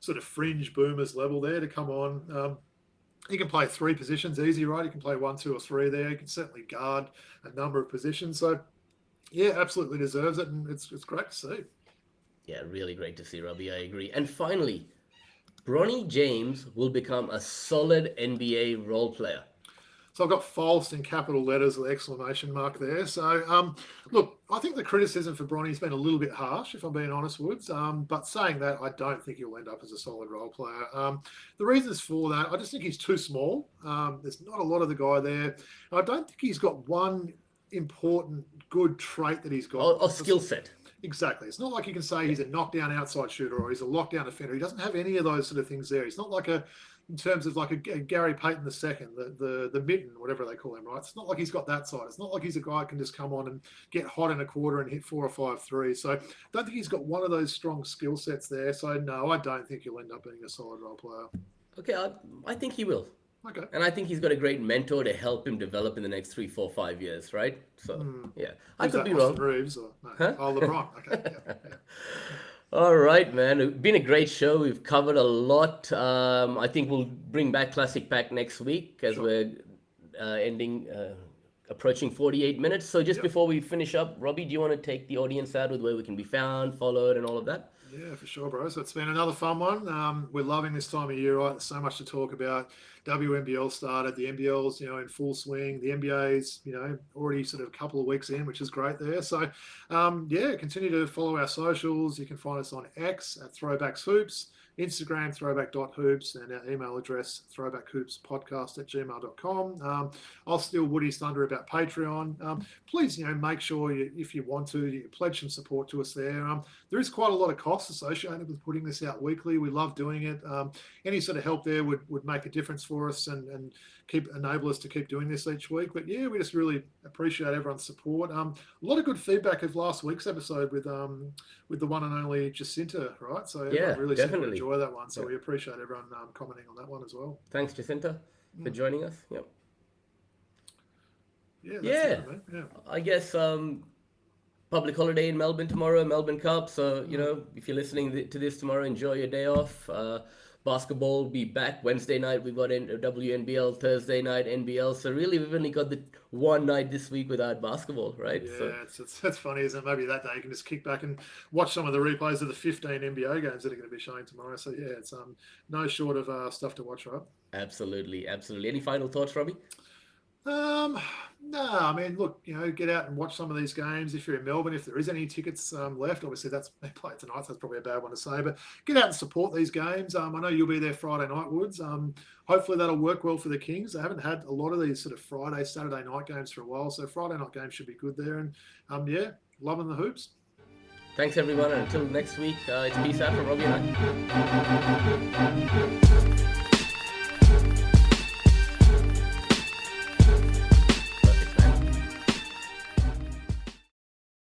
sort of fringe boomers level there to come on. He can play 3 positions easy, right? He can play 1, 2, or 3 there. He can certainly guard a number of positions. So, yeah, absolutely deserves it, and it's great to see. Yeah, really great to see, Robbie. I agree. And finally, Bronny James will become a solid NBA role player. So I've got false in capital letters with exclamation mark there. So, look, I think the criticism for Bronny's been a little bit harsh, if I'm being honest, Woods. But saying that, I don't think he'll end up as a solid role player. The reasons for that, I just think he's too small. There's not a lot of the guy there. I don't think he's got one important good trait that he's got. Or skill set. Exactly. It's not like you can say he's a knockdown outside shooter or he's a lockdown defender. He doesn't have any of those sort of things there. He's not like in terms of like a Gary Payton II, the mitten, whatever they call him, right? It's not like he's got that side. It's not like he's a guy who can just come on and get hot in a quarter and hit 4 or 5 threes. So I don't think he's got one of those strong skill sets there. So no, I don't think he'll end up being a solid role player. Okay, I think he will. Okay. And I think he's got a great mentor to help him develop in the next 3, 4, 5 years, right? So, yeah. I could be wrong. Reeves or, no? Huh? Oh, LeBron. Okay. Yeah. All right, man. It's been a great show. We've covered a lot. I think we'll bring back Classic Pack next week as we're approaching 48 minutes. So just before we finish up, Robbie, do you want to take the audience out with where we can be found, followed, and all of that? Yeah, for sure, bro. So it's been another fun one. We're loving this time of year, right? There's so much to talk about. WNBL started, the NBL's, in full swing. The NBA's, already sort of a couple of weeks in, which is great there. So, continue to follow our socials. You can find us on X at Throwback Hoops, Instagram, throwback.hoops, and our email address, throwbackhoopspodcast@gmail.com. I'll steal Woody's thunder about Patreon. Please, make sure if you want to, you pledge some support to us there. There is quite a lot of costs associated with putting this out weekly. We love doing it. Any sort of help there would make a difference for us and enable us to keep doing this each week. But yeah, we just really appreciate everyone's support. A lot of good feedback of last week's episode with the one and only Jacinta, right? So everyone really seemed to enjoy that one. So we appreciate everyone commenting on that one as well. Thanks, Jacinta, for joining us. Yep. Yeah. I guess public holiday in Melbourne tomorrow, Melbourne Cup. So if you're listening to this tomorrow, enjoy your day off. Basketball will be back Wednesday night. We've got WNBL Thursday night, NBL. So really, we've only got the one night this week without basketball, right? Yeah, so it's funny, isn't it? Maybe that day you can just kick back and watch some of the replays of the 15 NBA games that are going to be showing tomorrow. So yeah, it's no short of stuff to watch, right? Absolutely. Any final thoughts, Robbie? No, I mean, look, get out and watch some of these games if you're in Melbourne. If there is any tickets left, obviously they play tonight, so that's probably a bad one to say. But get out and support these games. I know you'll be there Friday night, Woods. Hopefully that'll work well for the Kings. They haven't had a lot of these sort of Friday, Saturday night games for a while, so Friday night games should be good there. And loving the hoops. Thanks everyone, and until next week, it's peace out from Robbie and I.